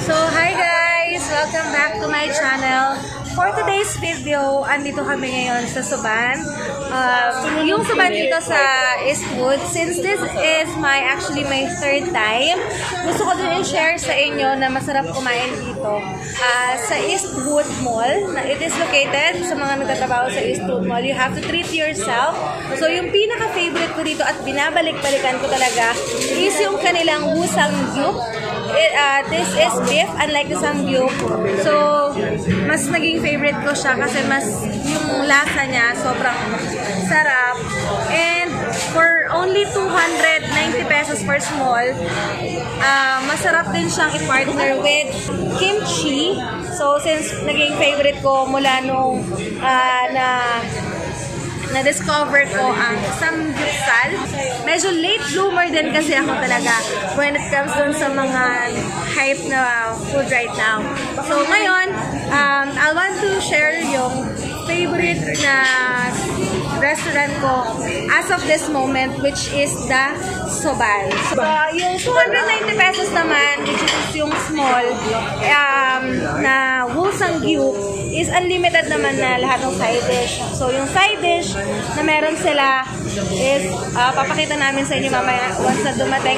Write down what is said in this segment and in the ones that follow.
So, hi guys! Welcome back to my channel. For today's video, andito kami ngayon sa Suban. Yung Suban dito sa Eastwood, since this is actually my third time, gusto ko din i-share sa inyo na masarap kumain dito sa Eastwood Mall. It is located sa mga nagtatrabaho sa Eastwood Mall. You have to treat yourself. So, yung pinaka-favorite ko dito at binabalik-balikan ko talaga is yung kanilang Wusang Gyup. This is beef, unlike the samgyup. So, mas naging favorite ko siya kasi mas yung lasa niya sobrang sarap. And for only 290 pesos per small, masarap din siyang i-partner with kimchi. So, since naging favorite ko mula nung na-discover ko ang samgyupsal. Medyo late bloomer din kasi ako talaga when it comes dun sa mga hype na food right now. So ngayon, I want to share yung favorite na restaurant ko as of this moment, which is the Suban. Yung 290 pesos naman, which is yung small, na Wusang Gyup, is unlimited naman na lahat ng side dish. So, yung side dish na meron sila is, papakita namin sa inyo mamaya once na dumating.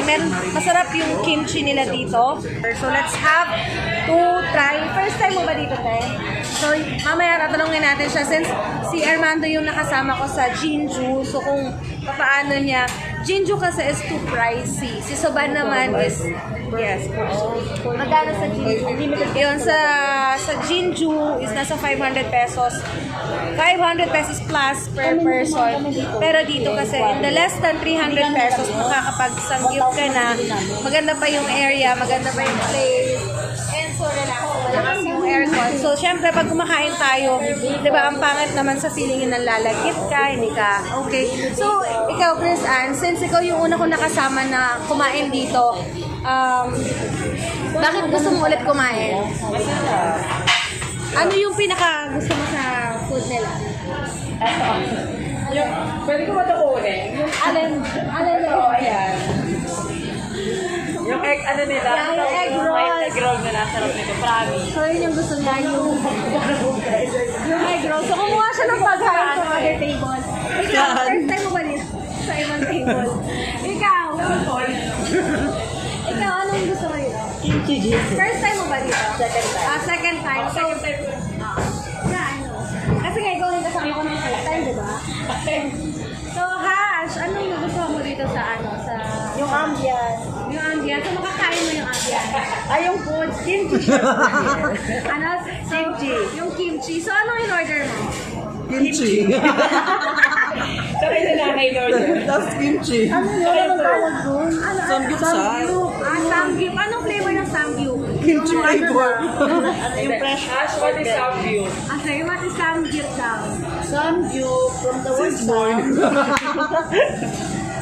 Masarap yung kimchi nila dito. So, let's have to try. First time mo ba dito, Tay? So, mamaya tatanungin natin siya since si Armando yung nakasama ko sa Jinju. So, kung paano niya. Jinju kasi is too pricey. Si Suban naman is, yes. Magkano sa Jinju? Yun, sa Jinju is nasa 500 pesos. 500 pesos plus per person. Pero dito kasi, in the less than 300 pesos, makakapag-samgyup ka na. Maganda pa yung area, maganda pa yung place. And so, malakas yung aircon. So, syempre, pag kumakain tayo, di ba, ang pangit naman sa feeling na lalagit ka, hindi ka, okay. So, ikaw, Chris Ann, since ikaw yung una ko nakasama na kumain dito, bakit gusto mo ulit kumain? Ano yung pinaka gusto mo sa food nila? Yung, pwede ko ba ito kunin? Yung alin Oo, ayan. Yung egg, ano nila? Yeah, yung egg roll. Egg roll nila, sarap nito, promise. So, yun yung gusto niya, yung egg roll. So, kumuha siya ng pagkain sa other table. Ikaw, first time mo ba dito? Sa ibang table. Ikaw, anong gusto mo dito? Kimchi. First time mo ba dito? Second time. Second time. So, kasi nga, ikaw yung kasama ko ng first time, di ba? So, Hash, anong nagustuhan mo dito sa Yung ambience. Yung ambience? So, makakain mo yung ambience? Ay, yung food, kimchi. Ano? So, Kimchi. Yung kimchi. So, anong in-order mo? Kimchi. So, kayo na in-order. That's kimchi. Ano yung tawag doon? Samgyupsal. Samgyup. Anong flavor ng samgyup? Kimchi flavor. Ano yung fresh? Ash, what is samgyup? Okay, what is samgyup daw? Samgyup from the word Morn.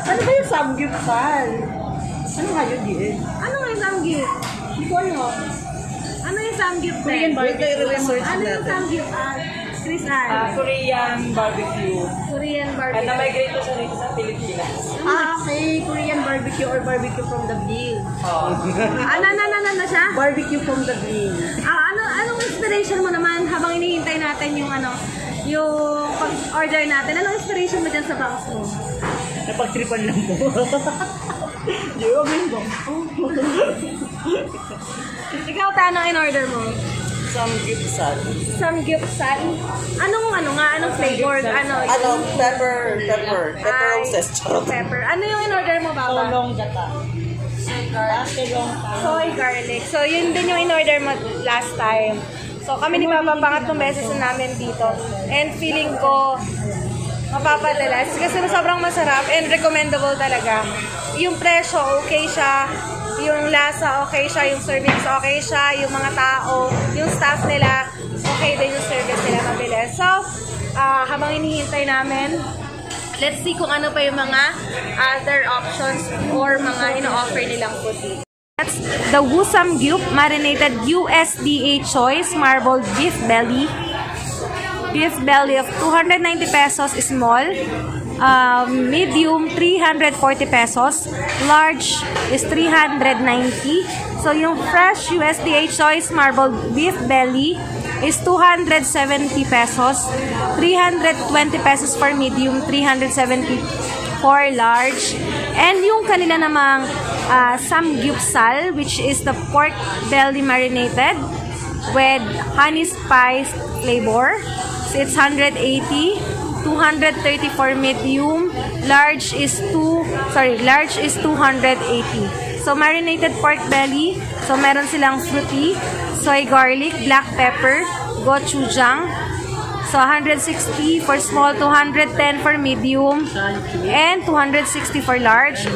Ano ba yung samgyupsal? Ano nga yun, Dian? Ano yung samgyup? Hindi ko ano. Ano yung samgyup? Korean barbecue. Ano yung samgyup? Chris Ann. Korean barbecue. Korean barbecue. Na-migrate ko siya rito sa Pilipinas. Okay. Korean barbecue or barbecue from the grill. Ano siya? Barbecue from the grill. Anong inspiration mo naman habang hinihintay natin yung yung pag-order natin? Anong inspiration mo dyan sa box mo? Napagtripan lang po. Yung ba? Ikaw, anong in-order mo? Samgyupsal. Samgyupsal? Anong flavor? Pepper roses. Pepper. Ano yung in-order mo, Baba? Long gata. Soy garlic. So, yun din yung in-order mo last time. So, kami ni Papa, pangatlong beses na namin dito. And feeling ko, mapapadalas. Kasi sobrang masarap and recommendable talaga. Yung presyo, okay siya. Yung lasa, okay siya. Yung service, okay siya. Yung mga tao, yung staff nila, okay din yung service nila, mabilis. So, habang hinihintay namin, let's see kung ano pa yung mga other options or mga ino-offer nilang food dito. That's the Wusam Gyup marinated USDA choice marbled beef belly. Beef belly of 290 pesos small. Medium, 340 pesos. Large is 390. So, yung fresh USDA choice marbled beef belly is 270 pesos. 320 pesos for medium, 370 for large. And yung kanila namang samgyupsal, which is the pork belly marinated with honey spice flavor. So, it's 180. 230 for medium, large is 280. So marinated pork belly, so meron silang fruity, soy garlic, black pepper, gochujang. So 160 for small, 210 for medium, and 260 for large.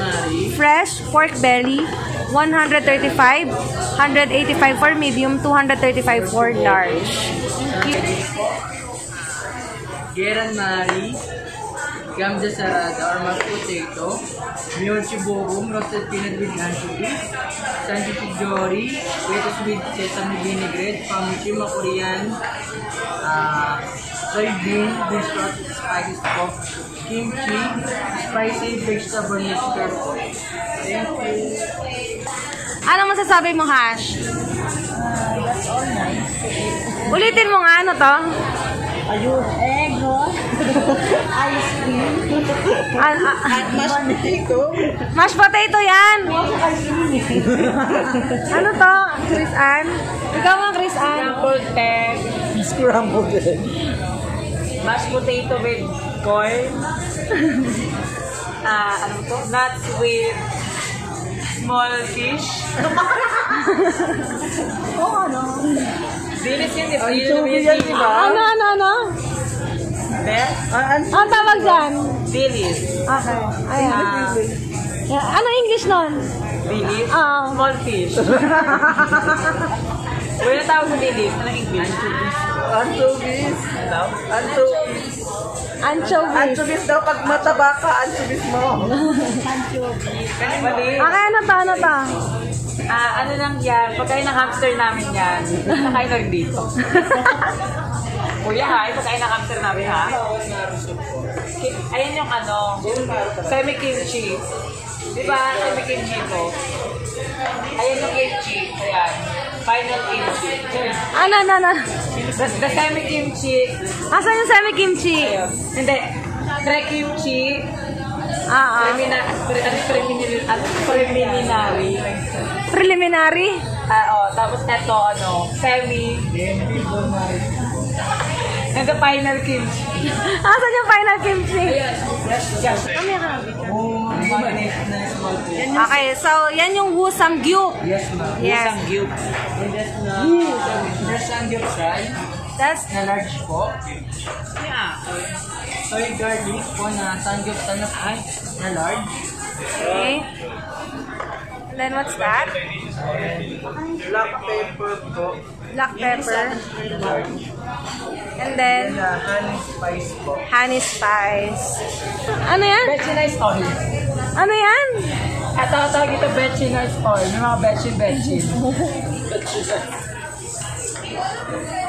Fresh pork belly, 135, 185 for medium, 235 for large. Geran Mari, Gamja Sarada or mashed potato, Mule Chibogum, roasted peanut with anchovies, Sanji Jori, lettuce with sesame vinaigrette, Pamuchi Korean, soybean, beef stock, spicy stock, kimchi, spicy vegetable mixture. Thank you. Ano masasabi mo, Hash? That's all nice. Ulitin mo nga, ano to? Ayun, egg, no? Ice cream. Mashed potato. Mashed potato yan! Ano to, Chris Ann? Ikaw nga, Chris Ann. Scrambled egg, Scrambled egg. mashed potato with corn, nuts with small fish. Ano? Dilis yun, di ba? Anchovy yan, di ba? Ano? Ang tawag dyan? Dilis. Okay. Ayan. Yeah. Ano English nun? Dilis? Ah. Small fish. Wala tawag sa dilis. Anong English? Anchovies. Anchovies. Anchovies. Anchovies daw pag mataba ka, anchovies mo. Mali. Okay, ano to? Ano lang yan, pagkain ng hamster namin yan. Nakain lang dito. Kuya ha, pagkain ng hamster namin ha. Ayan yung semi-kimchi. Diba, semi-kimchi to? Ayan yung kimchi. Ayan. Final kimchi. Ano? The semi-kimchi. Asan yung semi-kimchi? Ayun. Hindi. Pre-kimchi. Preliminary. Preliminary? Tapos ito, semi. And the final kimchi. Asan yung final kimchi? Okay, so yan yung Wusam Gyup. Yes, ma'am. Yes. Samgyup. And that's fresh samgyup fry. That's Na large po. Yeah. Soy garlic po na samgyup na fry. Na large. okay. And then what's that? Black pepper po. Black pepper. And then Honey spice po. honey spice. Ano yan? Bechinized oil. Ano yan? At tawag ito bechinized oil. Yung mga bechin.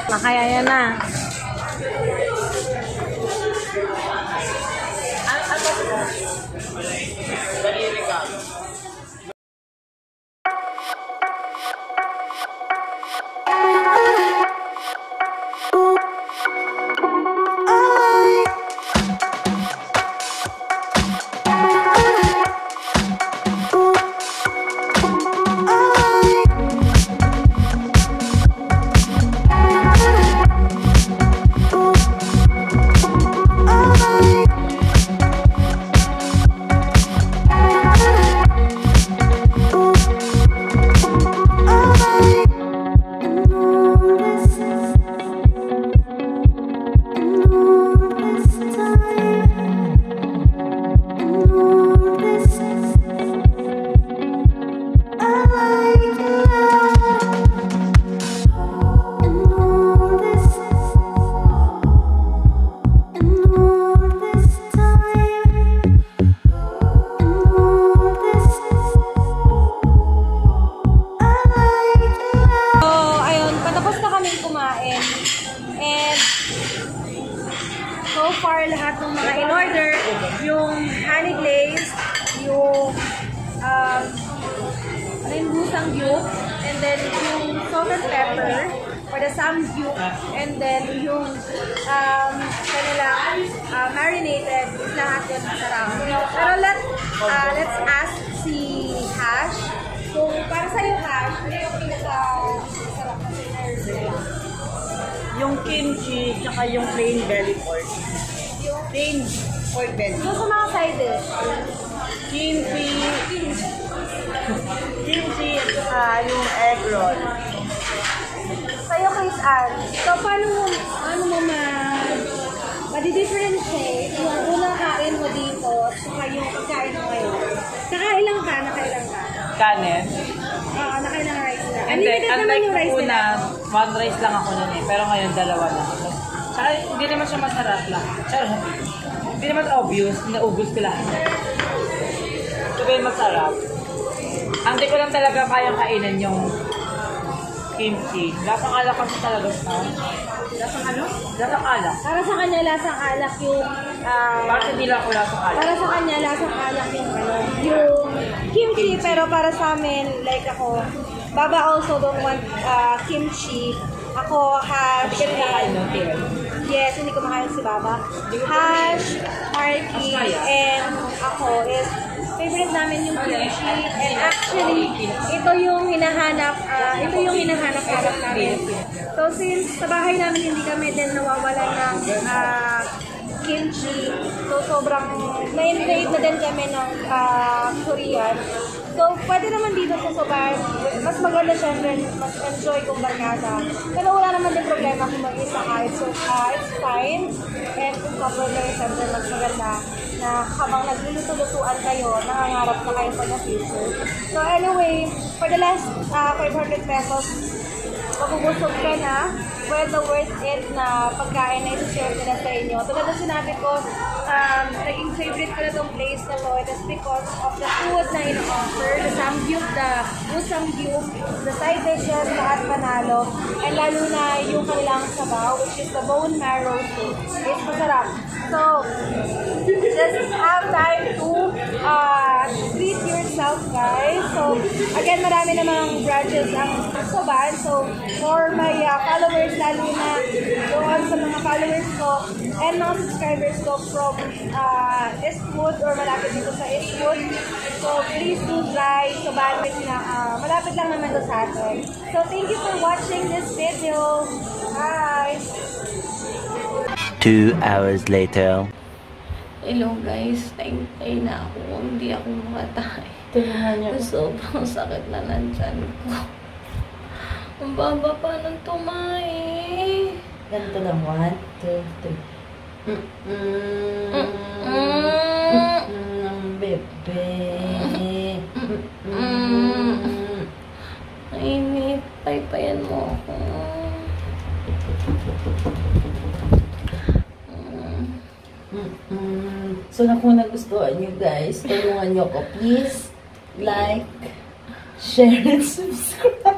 Kaya yan na. far, lahat ng mga in-order, yung honey glaze, yung busang gyuk, and then yung salt and pepper, for the samgyup, and then yung kanilang marinated, is lahat yun masarap. Pero let's ask si Hash. So, para sa'yo, Hash, ano yung pinaka-sarap na sinners nila? Yung kimchi, tsaka yung plain belly pork. Yung Plain pork belly. yung sa mga side dish. Kimchi, at saka yung egg roll. Sa'yo, Chris Ann. So, paano mo ma-differentiate yung unang kain mo dito at saka yung pagkain mo ngayon? Nakailang ka? Kanin. Oo, nakailang rice na. And then, Unlimited naman unlike yung rice una, nila. one rice lang ako nun eh. Pero ngayon, dalawa na. Tsaka, hindi naman siya masarap lang. Charot. Hindi naman obvious, naubos ko lahat. Ito ba yung masarap? Ang di ko lang talaga kayang kainin yung kimchi. Lasang alak kasi talaga siya. Lasang ano? Lasang alak. Para sa kanya, lasang alak yung... Bakit hindi lang ako lasang alak? para sa kanya, lasang alak yung kimchi. Pero para sa amin, like ako, Baba also don't want kimchi. Ako, Hash, Hindi ka nakain ng tail. yes, hindi ko makain si Baba. Hash, Marky, and ako is favorite namin yung kimchi. And actually, ito yung hinahanap namin. So since sa bahay namin hindi kami din nawawalan ng kimchi, so sobrang na-invade na din kami ng Korean. So, pwede naman dito sa Soban, mas maganda syempre, mas enjoy kung barkada. Pero wala naman din problema kung mag-isa ka. So, it's fine. And kung couple kayo, syempre, mas maganda na habang nagluluto-lutuan kayo, nangangarap na kayo for the future. So, anyway, for the last 500 pesos, mabubusog ka na. Well, the worth it na pagkain na isi-share nila sa inyo. Tulad na sinabi ko, naging favorite ko na itong place na to. It is because of the food na ino-offer, the samgyup, the samgyup, the side dishes, lahat panalo. And lalo na yung kanilang sabaw, which is the bone marrow soup. It's masarap. So, just have time to treat yourself, guys. So, again, marami namang branches ang Soban. So, for my followers, lalo na doon sa mga followers ko and mga subscribers ko from Eastwood or malapit dito sa Eastwood. So, please do try Soban na malapit lang naman doon sa atin. So, thank you for watching this video. Bye! 2 hours later. Hello guys, time na ako. Hindi ako makatahay. Tulungan niyo. Sobrang sakit na nandyan ko. Ang baba pa ng tumay. Ganito lang. 1, 2, 3. Bebe. Mainit. Paypayan mo ako. So, kung nagustuhan nyo guys, tulungan nyo ako. Please, like, share, and subscribe.